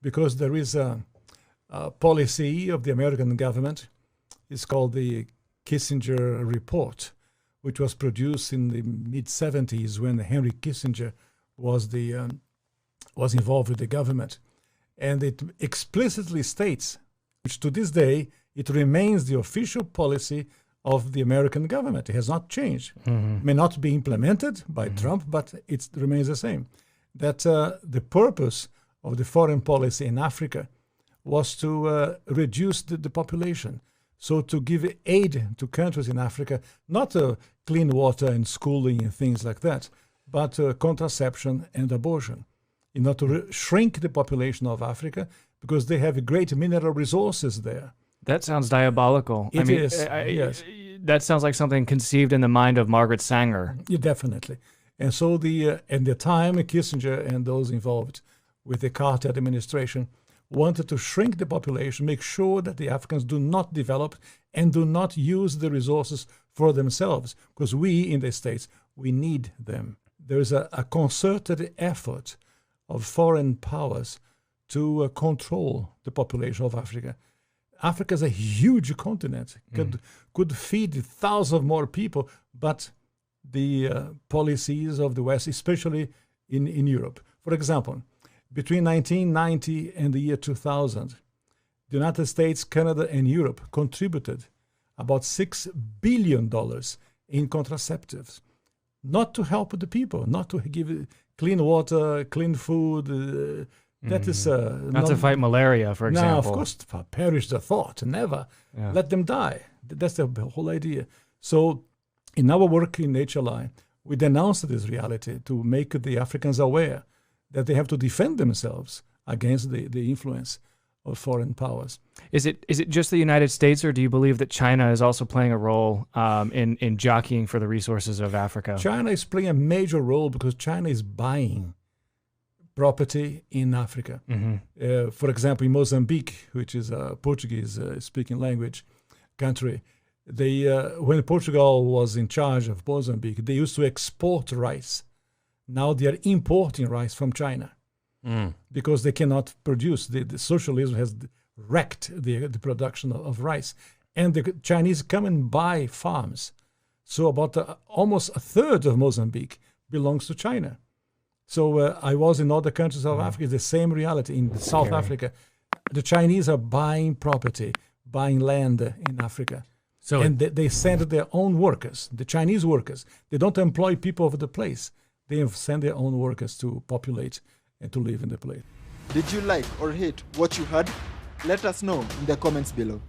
Because there is a policy of the American government. It's called the Kissinger Report, which was produced in the mid-70s when Henry Kissinger was involved with the government. And it explicitly states, which to this day, it remains the official policy of the American government. It has not changed. It may not be implemented by Trump, but it remains the same. That the purpose of the foreign policy in Africa was to reduce the population. So to give aid to countries in Africa, not clean water and schooling and things like that, but contraception and abortion, in order to shrink the population of Africa because they have great mineral resources there. That sounds diabolical. It is, yes. That sounds like something conceived in the mind of Margaret Sanger. Yeah, definitely. And so at the time, Kissinger and those involved with the Carter administration wanted to shrink the population, make sure that the Africans do not develop and do not use the resources for themselves, because we in the States, we need them. There is a concerted effort of foreign powers to control the population of Africa. Africa is a huge continent, could feed thousands of more people, but the policies of the West, especially in Europe. For example, between 1990 and the year 2000, the United States, Canada, and Europe contributed about $6 billion in contraceptives, not to help the people, not to give clean water, clean food. That is not to fight malaria, for example. No, of course, perish the thought, never. Yeah. Let them die. That's the whole idea. So in our work in HLI, we denounced this reality to make the Africans aware that they have to defend themselves against the influence of foreign powers. Is it just the United States, or do you believe that China is also playing a role in jockeying for the resources of Africa? China is playing a major role because China is buying property in Africa. For example, in Mozambique, which is a Portuguese-speaking language country, when Portugal was in charge of Mozambique, they used to export rice. Now they are importing rice from China because they cannot produce. The socialism has wrecked the production of rice. And the Chinese come and buy farms. So about almost a third of Mozambique belongs to China. So I was in other countries of Africa, it's the same reality. In South Africa, the Chinese are buying property, buying land in Africa. And they send their own workers, the Chinese workers. They don't employ people of the place. They send their own workers to populate and to live in the place. Did you like or hate what you heard? Let us know in the comments below.